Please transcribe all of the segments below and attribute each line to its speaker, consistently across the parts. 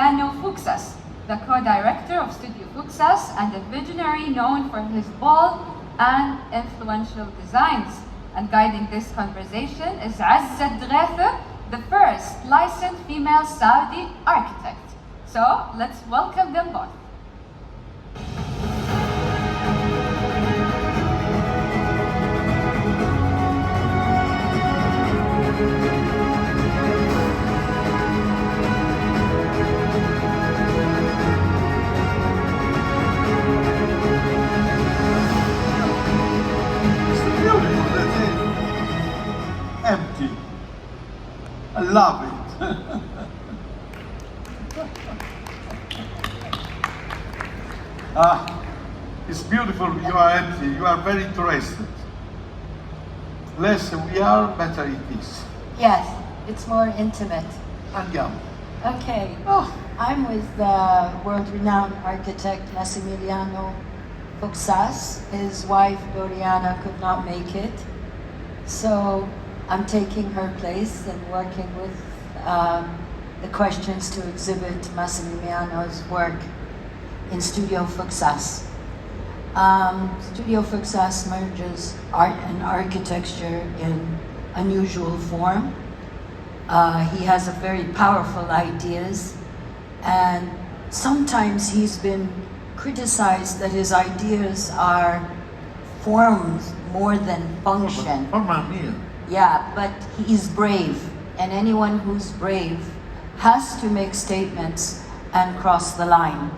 Speaker 1: Massimiliano Fuksas, the co-director of Studio Fuksas and a visionary known for his bold and influential designs. And guiding this conversation is Azzad Ghafer, the first licensed female Saudi architect. So let's welcome them both.
Speaker 2: Empty. I love it. It's beautiful. You are empty. You are very interested. Less we are, better it is.
Speaker 3: Yes, it's more intimate.
Speaker 2: Andiamo.
Speaker 3: Okay. I'm with world-renowned architect Massimiliano Fuksas. His wife Doriana could not make it, so I'm taking her place and working with the questions to exhibit Massimiliano's work in Studio Fuksas. Studio Fuksas merges art and architecture in unusual form. He has a very powerful ideas, and sometimes he's been criticized that his ideas are forms more than function. Yeah, but he's brave, and anyone who's brave has to make statements and cross the line.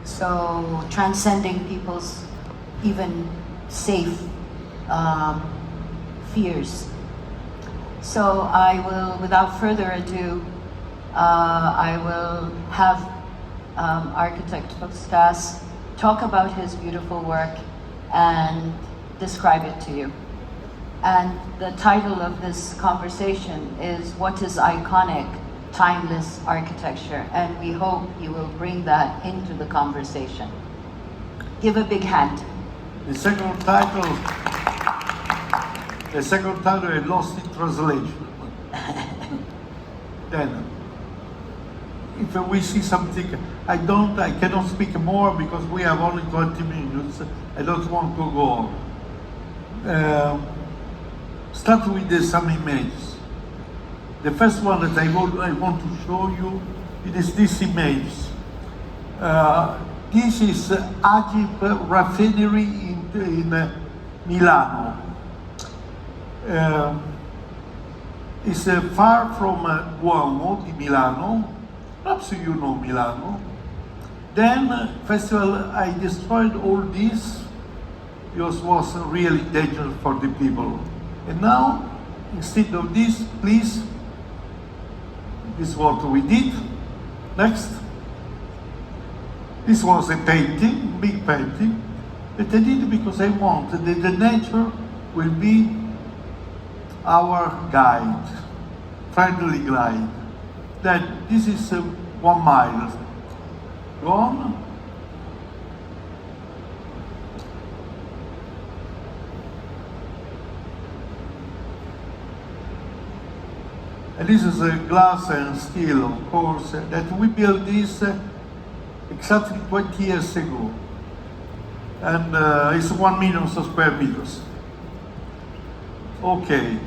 Speaker 3: So transcending people's even safe fears. So I will, without further ado, I will have architect Fuksas talk about his beautiful work and describe it to you. And the title of this conversation is What is Iconic, Timeless Architecture? And we hope you will bring that into the conversation. Give a big hand.
Speaker 2: The second title is Lost in Translation. Then, if we see something, I cannot speak more because we have only 20 minutes. I don't want to go on. Start with some images. The first one that I want to show you, it is this image. This is Agip Raffinery in Milano. It's far from Duomo di Milano. Perhaps you know Milano. Then, first of all, I destroyed all this because it was really dangerous for the people. And now, instead of this, please, this is what we did. Next. This was a painting, big painting, that I did because I wanted that the nature will be our guide, friendly guide. That this is 1 mile. Gone. And this is a glass and steel, of course, that we built this exactly 20 years ago. And it's 1 million square meters. Okay.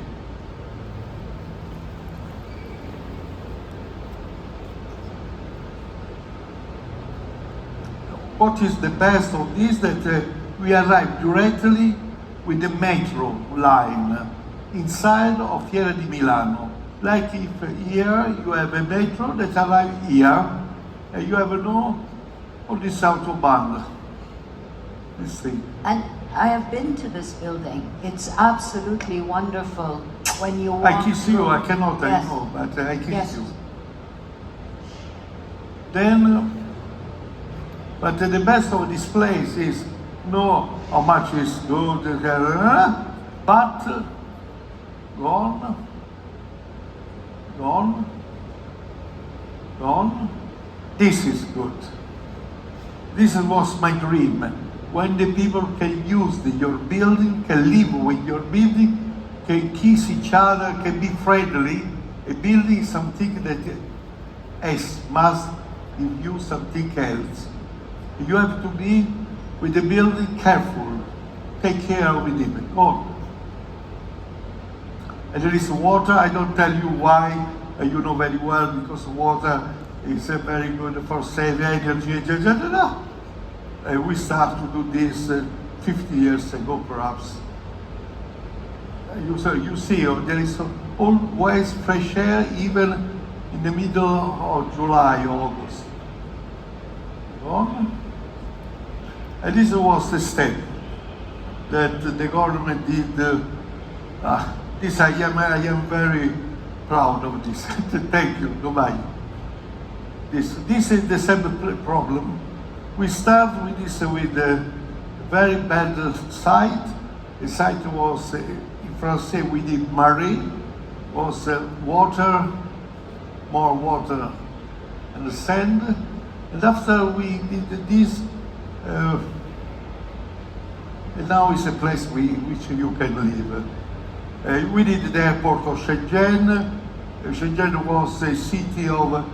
Speaker 2: What is the best of this? That we arrive directly with the metro line inside of Fiera di Milano. Like if here you have a metro that arrives here, and you have all this autobahn. This thing.
Speaker 3: And I have been to this building. It's absolutely wonderful when you walk.
Speaker 2: I kiss you, I cannot,
Speaker 3: yes.
Speaker 2: I know, but I kiss
Speaker 3: yes.
Speaker 2: you. Then, but the best of this place is know how much is good, but gone, gone, gone. This is good. This was my dream. When the people can use your building, can live with your building, can kiss each other, can be friendly. A building is something that must give you something else. You have to be with the building careful, take care with it. Oh. And there is water, I don't tell you why, you know very well, because water is very good for saving energy. We started to do this 50 years ago, perhaps. You see, there is always fresh air, even in the middle of July, August. And this was the step that the government did. This I am very proud of this. Thank you. Goodbye. This is the same problem. We start with this with a very bad site. The site was in France we did Marie, was water, more water and sand. And after we did this, and now it's a place which you can live. We did the airport of Shenzhen. Shenzhen was a city of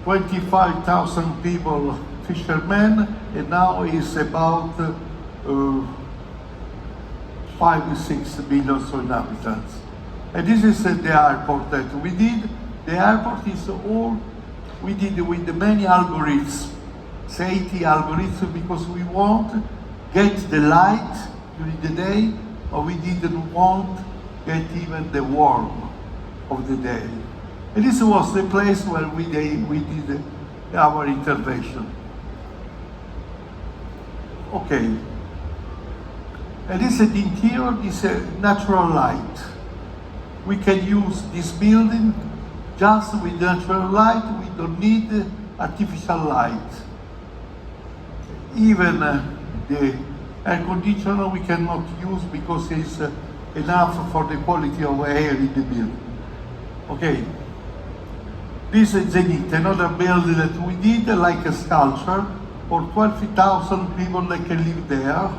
Speaker 2: 25,000 people, fishermen, and now it's about 5-6 million inhabitants. And this is the airport that we did. The airport is all we did with many algorithms, 80 algorithms, because we want get the light during the day, but we didn't want get even the warmth of the day. And this was the place where we did our intervention. Okay. And this is the interior, this is natural light. We can use this building just with natural light. We don't need artificial light. Even the air conditioner we cannot use because it's enough for the quality of air in the building. Okay. This is Zenith, another building that we did like a sculpture for 12,000 people that can live there.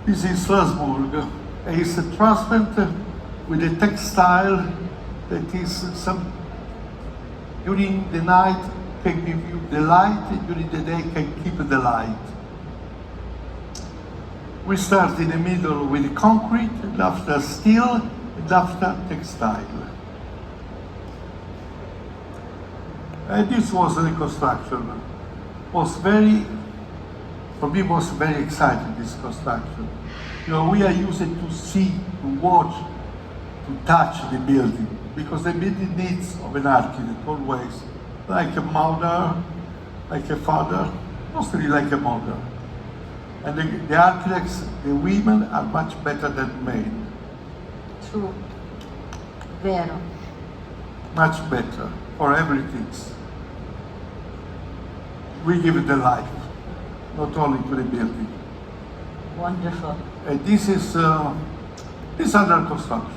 Speaker 2: This is Strasbourg. It's a transparent with a textile that is some during the night can give you the light, during the day can keep the light. We start in the middle with concrete, and after steel, and after textile. And this was the construction. For me, was very exciting, this construction. You know, we are used to see, to watch, to touch the building, because the building needs of an architect always, like a mother, like a father, mostly like a mother. And the architects, the women are much better than men.
Speaker 3: True. Vero.
Speaker 2: Much better for everything. We give it the life, not only to the building.
Speaker 3: Wonderful.
Speaker 2: And this is this under construction.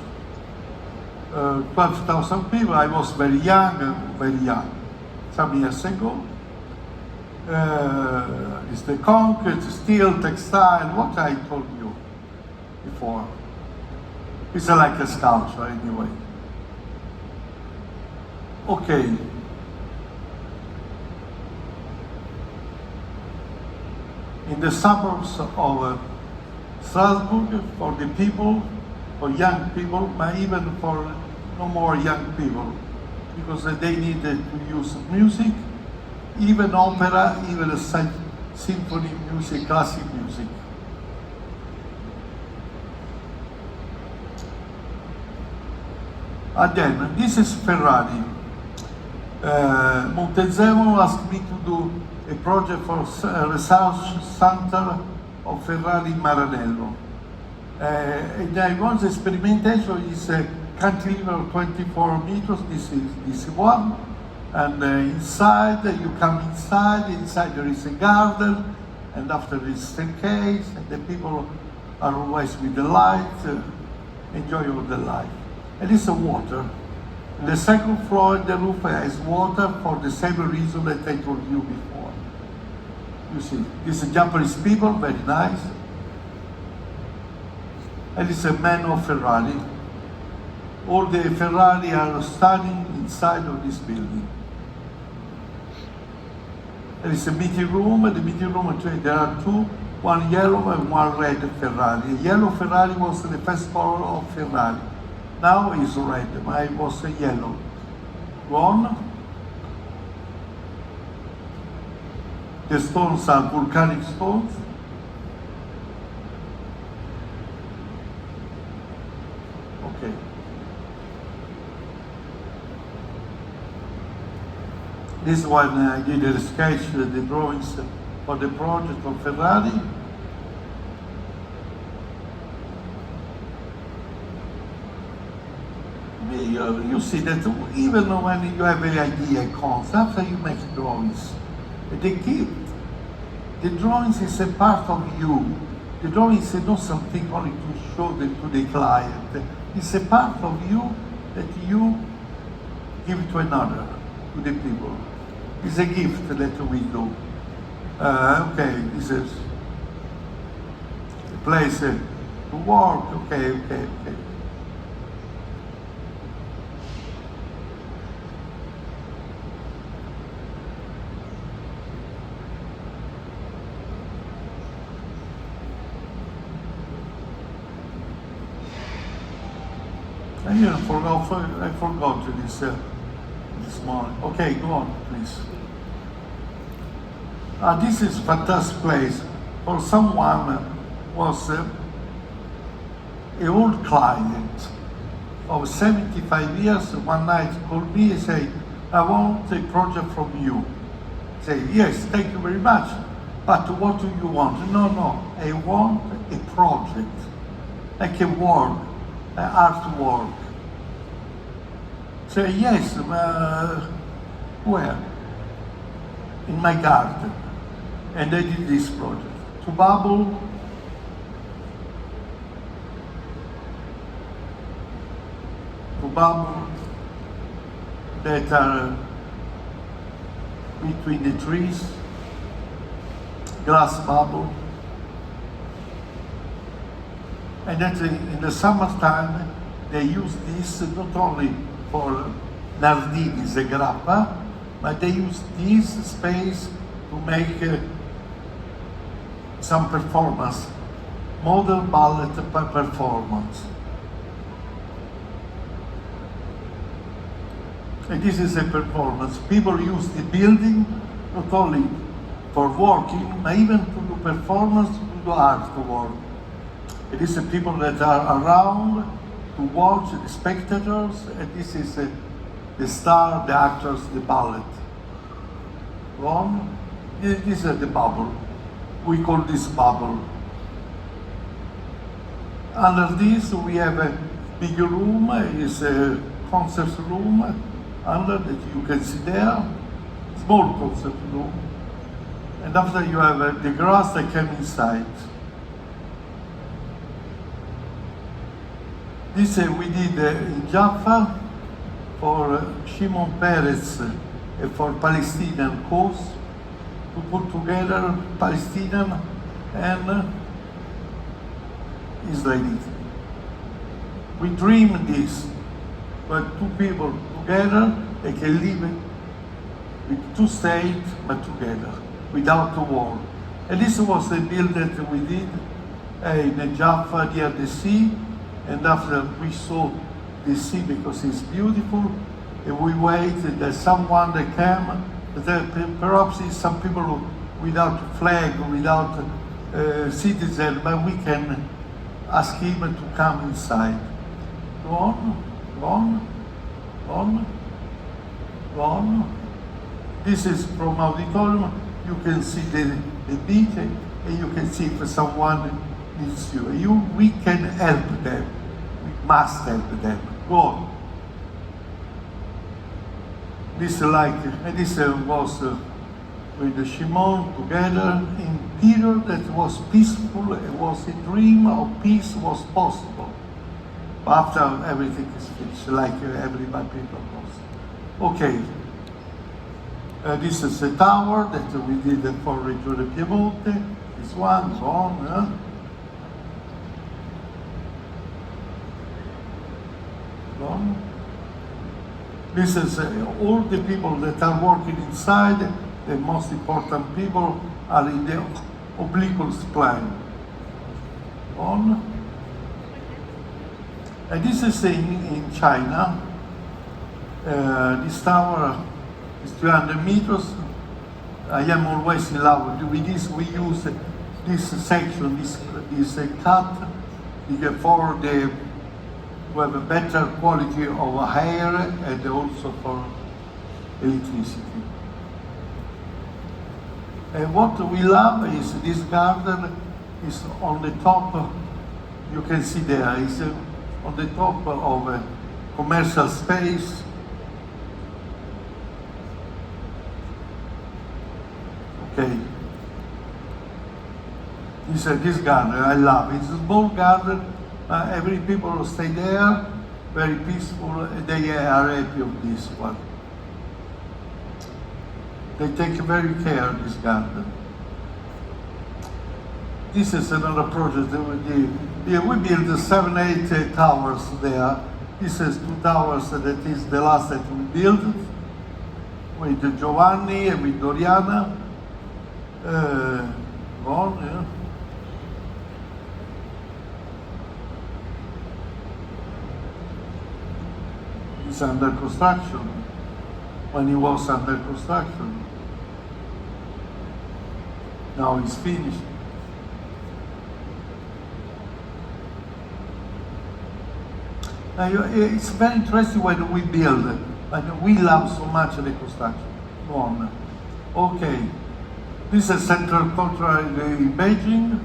Speaker 2: 12,000 people. I was very young, some years ago. It's the concrete, steel, textile, what I told you before. It's like a sculpture anyway. Okay. In the suburbs of Strasbourg, for the people, for young people, but even for no more young people, because they needed to use music, even opera, even a symphony music, classic music. And then, this is Ferrari. Montezemolo asked me to do a project for research center of Ferrari Maranello. And I was experimentation is a cantilever of 24 meters, this one. And inside, you come inside there is a garden, and after this staircase, and the people are always with the light, enjoy all the light. And it's a water. The second floor, the roof has water for the same reason that I told you before. You see, these are Japanese people, very nice. And it's a man of Ferrari. All the Ferrari are standing inside of this building. There is a meeting room. The meeting room, there are two, one yellow and one red Ferrari. Yellow Ferrari was the first color of Ferrari. Now it's red, but it was yellow. Go on. The stones are volcanic stones. Okay. This one I did a sketch, the drawings for the project of Ferrari. You see that even when you have an idea, a concept, you make drawings. The drawings is a part of you. The drawing is not something only to show to the client. It's a part of you that you give to another, to the people. It's a gift that we do. Okay, this is a place to work. Okay. I forgot this morning. Okay, go on, please. This is fantastic place. For someone was an old client of 75 years. One night called me and said, "I want a project from you." I say, "Yes, thank you very much. But what do you want?" No, I want a project, like a work, an artwork. Say, "Yes, where?" "In my garden." And I did this project. Two bubbles that are between the trees, glass bubble. And that in the summertime, they use this not only for nardini, the grappa, but they use this space to make some performance, modern ballet performance. And this is a performance. People use the building not only for working, but even to do performance, to do artwork. It is the people that are around to watch, the spectators, and this is the star, the actors, the ballet. One, this is the bubble. We call this bubble. Under this, we have a big room, is a concert room, under that you can see there, small concert room. And after you have the grass that came inside. This we did in Jaffa for Shimon Peres for Palestinian cause, to put together Palestinian and Israeli. We dream this, but two people together, they can live with two states, but together, without a war. And this was the build that we did in Jaffa near the sea, and after we saw the sea because it's beautiful, and we waited that someone that came, perhaps it's some people without flag, without citizen, but we can ask him to come inside. Go on. This is from auditorium. You can see the beach, and you can see if someone needs you. We can help them. We must help them. Go on. This was with the Shimon together in period that was peaceful. It was a dream of peace was possible. But after everything is finished, like everybody people was. Okay. This is a tower that we did for Regione Piemonte. This one is on. This is all the people that are working inside. the most important people are in the obliquous plane. On. And this is in China. This tower is 300 meters. I am always in love with this. We use this section, this cut, for to have a better quality of air and also for electricity. And what we love is this garden is on the top, you can see there, is on the top of a commercial space. Okay. This garden, I love it. It's a small garden, every people stay there, very peaceful, and they are happy of this one. They take very care of this garden. This is another project. We built 7, 8 towers there. This is 2 towers that is the last that we built with Giovanni and with Doriana. Yeah. It's under construction. When he was under construction. Now it's finished. It's very interesting when we build, and we love so much the construction. Go on. Okay. This is Central Cultural in Beijing.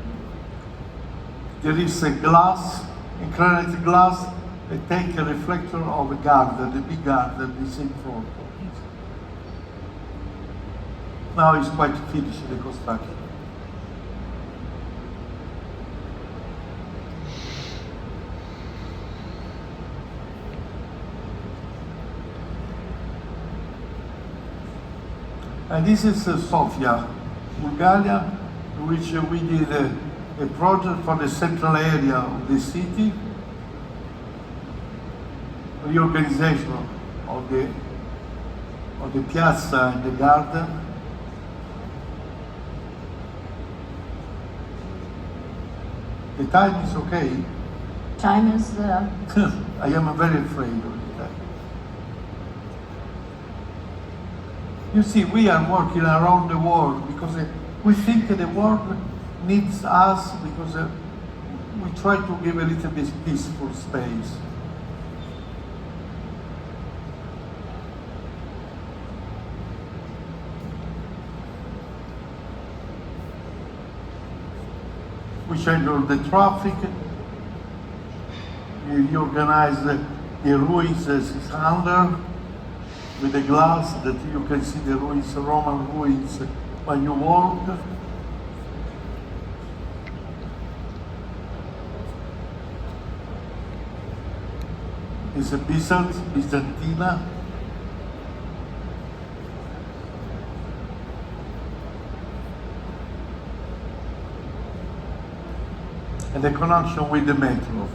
Speaker 2: There is a glass, a granite glass, they take a reflector of a garden, the big garden is in front of it. Now it's quite finished, the construction. And this is Sofia, Bulgaria, in which we did a project for the central area of the city, reorganization of the piazza and the garden. The time is okay.
Speaker 3: Time is
Speaker 2: I am very afraid of the time. You see, we are working around the world because we think the world needs us because we try to give a little bit peaceful space. We schedule the traffic, we organize the ruins as it's under, with the glass that you can see the ruins, Roman ruins, when you walk. It's a Byzantina. And the connection with the metro.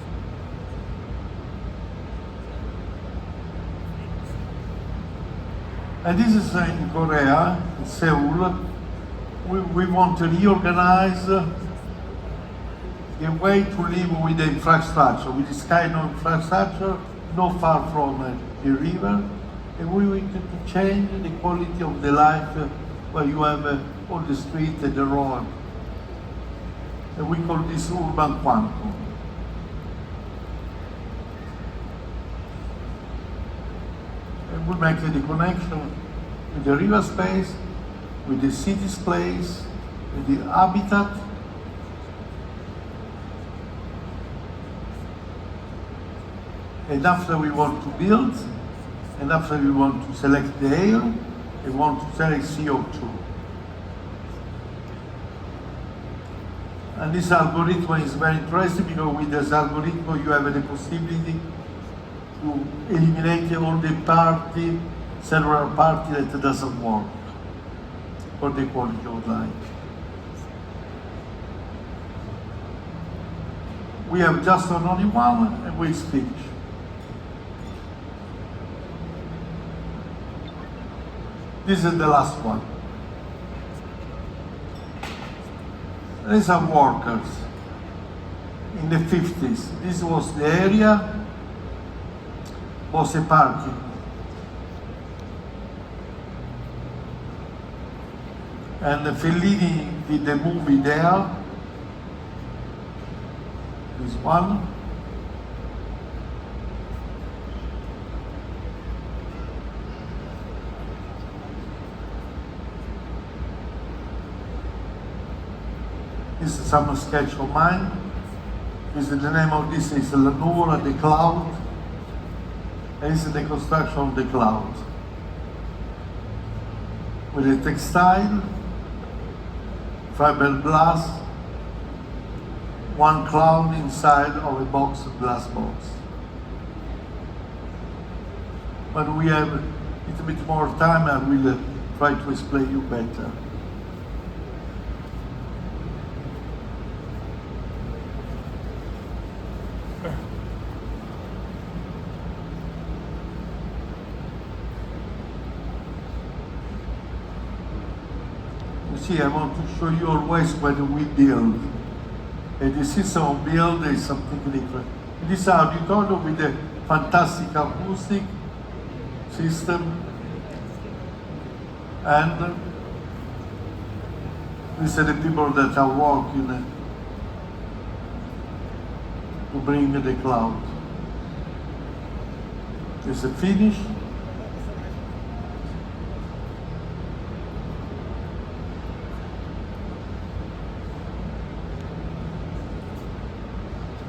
Speaker 2: And this is in Korea, in Seoul. We want to reorganize the way to live with the infrastructure, with this kind of infrastructure, not far from the river. And we want to change the quality of the life where you have all the street and the road. And we call this urban quantum. And we make the connection with the river space, with the city space, with the habitat. And after we want to build, and after we want to select the air, we want to select CO2. And this algorithm is very interesting because with this algorithm you have the possibility to eliminate all the several party that doesn't work for the quality of life. We have just only one and we speak. This is the last one. These are workers in the 50s. This was the area, was a parking. And Fellini did a movie there. This one. This is some sketch of mine. This is the name of this is La Nuvula, the cloud. And this is the construction of the cloud. With a textile, fiberglass, one cloud inside of a box, a glass box. When we have a little bit more time, I will try to explain you better. See, I want to show you always when we build. And the system of build is something different. This auditorium with a fantastic acoustic system. And these are the people that are working to bring the cloud. It's a finish.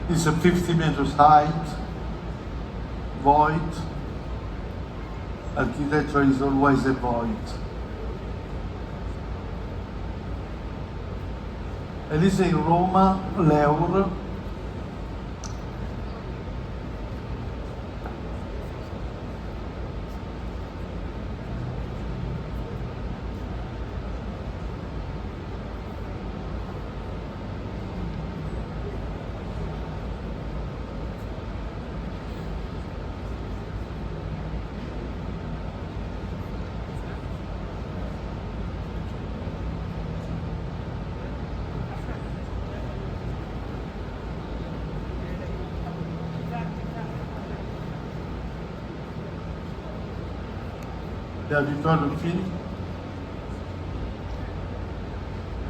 Speaker 2: It's a 50 meters height, void. Architecture is always a void. And this is in Roma, L'Eur. The auditorium finished.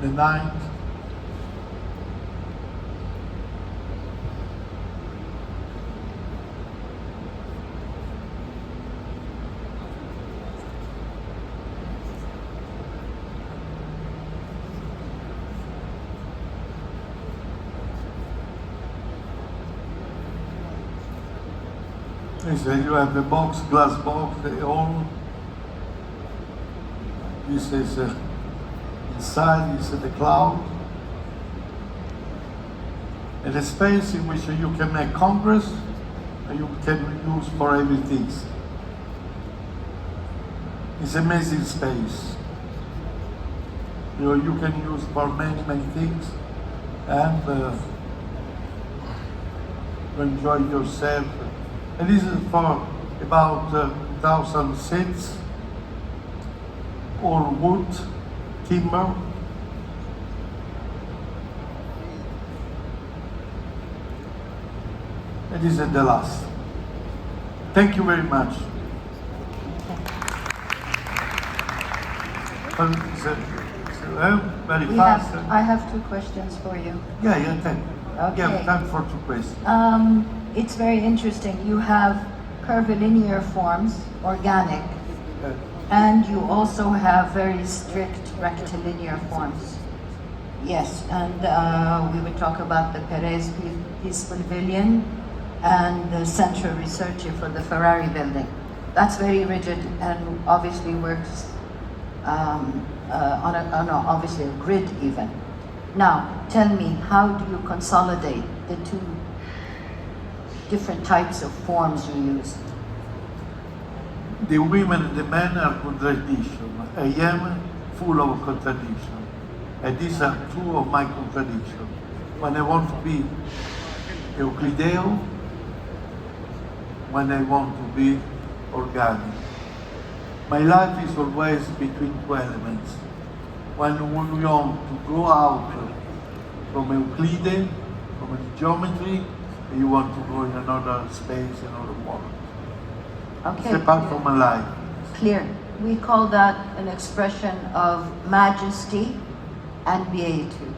Speaker 2: The night. You have the box, glass box, the all. This is inside, this is the cloud. And a space in which you can make congress and you can use for everything. It's an amazing space. You can use for many, many things and to enjoy yourself. And this is for about 1,000 seats. All wood, timber. And this is the last. Thank you very much. Very fast.
Speaker 3: I have two questions for you.
Speaker 2: Yeah, thank you.
Speaker 3: Okay.
Speaker 2: Yeah, time for two questions.
Speaker 3: It's very interesting. You have curvilinear forms, organic, and you also have very strict rectilinear forms. Yes, and we would talk about the Perez Peace Pavilion and the Central Research for the Ferrari building. That's very rigid and obviously works on obviously a grid even. Now, tell me, how do you consolidate the two different types of forms you use?
Speaker 2: The women and the men are contradiction. I am full of contradiction. And these are two of my contradictions. When I want to be Euclideo, when I want to be organic. My life is always between two elements. When we want to go out from Euclid, from the geometry, and you want to go in another space, another world.
Speaker 3: Okay.
Speaker 2: It's a part of my life.
Speaker 3: Clear. We call that an expression of majesty and beatitude.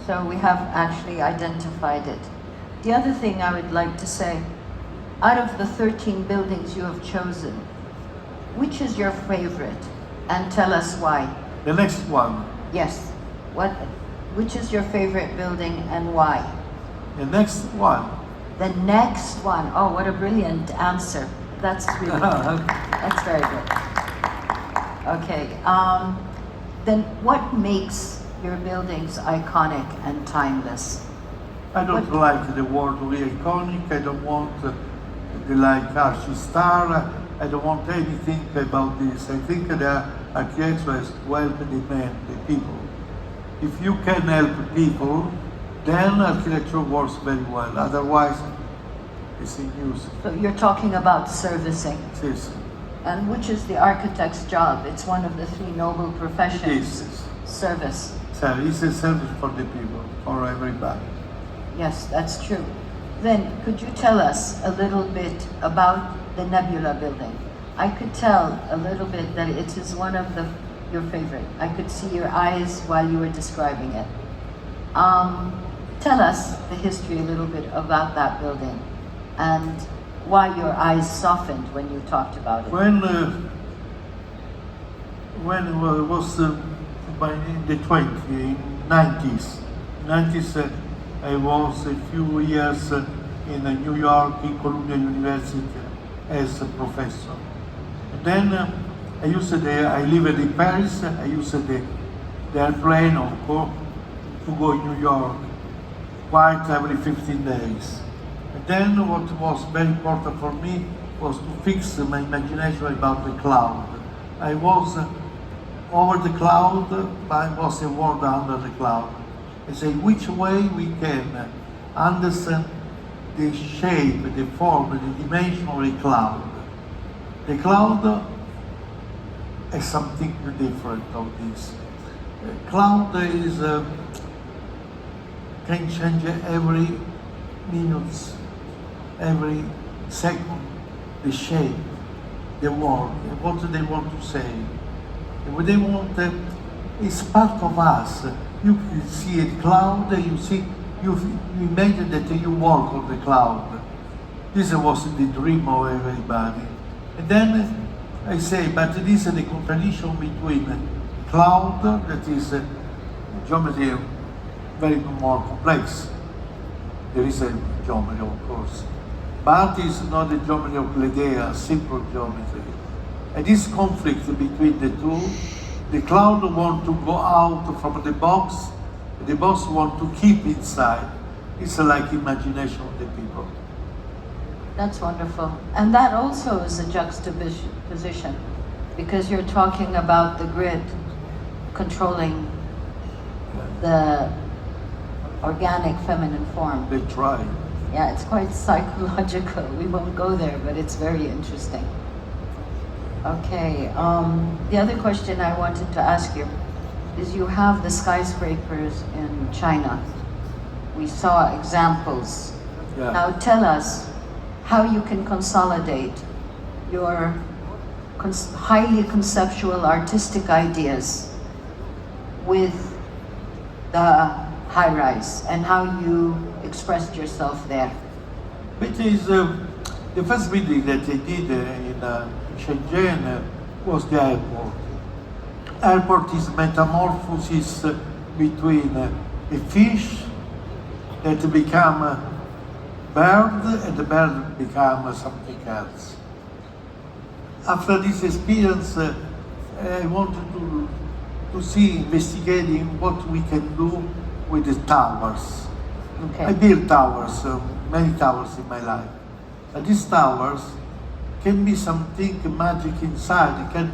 Speaker 3: So we have actually identified it. The other thing I would like to say, out of the 13 buildings you have chosen, which is your favorite? And tell us why.
Speaker 2: The next one.
Speaker 3: Yes. Which is your favorite building and why?
Speaker 2: The next one.
Speaker 3: The next one. Oh, what a brilliant answer. That's really that's very good. Okay. Then what makes your buildings iconic and timeless?
Speaker 2: I don't like the word really iconic. I don't want the like Archistar. I don't want anything about this. I think the architecture has to help the man, the people. If you can help people, then architecture works very well. Otherwise, it's in use.
Speaker 3: So you're talking about servicing.
Speaker 2: Yes.
Speaker 3: And which is the architect's job? It's one of the three noble professions.
Speaker 2: It is.
Speaker 3: Service.
Speaker 2: So it's a service for the people, for everybody.
Speaker 3: Yes, that's true. Then could you tell us a little bit about the Nebula building? I could tell a little bit that it is one of your favorite. I could see your eyes while you were describing it. Tell us the history a little bit about that building and why your eyes softened when you talked about it.
Speaker 2: When it was in the 90s, I was a few years in New York, in Columbia University, as a professor. And then I lived in Paris. I used the airplane, of course, to go in New York, quite every 15 days. And then what was very important for me was to fix my imagination about the cloud. I was over the cloud, but I was a world under the cloud. I say, which way we can understand the shape, the form, the dimension of the cloud. The cloud is something different of this. Cloud is can change every minute, every second, the shape, the word, what they want to say. What they want, it's part of us. You can see a cloud, you imagine that you walk on the cloud. This was the dream of everybody. And then I say, but this is the contradiction between cloud, that is geometry very more complex. There is a geometry, of course, but it's not the geometry of Gledea, simple geometry. And this conflict between the two, the cloud wants to go out from the box wants to keep inside. It's like imagination of the people.
Speaker 3: That's wonderful. And that also is a juxtaposition, because you're talking about the grid controlling the organic feminine form.
Speaker 2: They try.
Speaker 3: Yeah, it's quite psychological. We won't go there, but it's very interesting. Okay, the other question I wanted to ask you is, you have the skyscrapers in China. We saw examples.
Speaker 2: Yeah.
Speaker 3: Now tell us how you can consolidate your highly conceptual artistic ideas with the high-rise and how you expressed yourself there.
Speaker 2: Which is the first building that I did in Shenzhen was the airport. Airport is metamorphosis between a fish that become a bird and the bird become something else. After this experience, I wanted to see, investigating what we can do with the towers.
Speaker 3: Okay.
Speaker 2: I built towers, many towers in my life. But these towers can be something magic inside. It can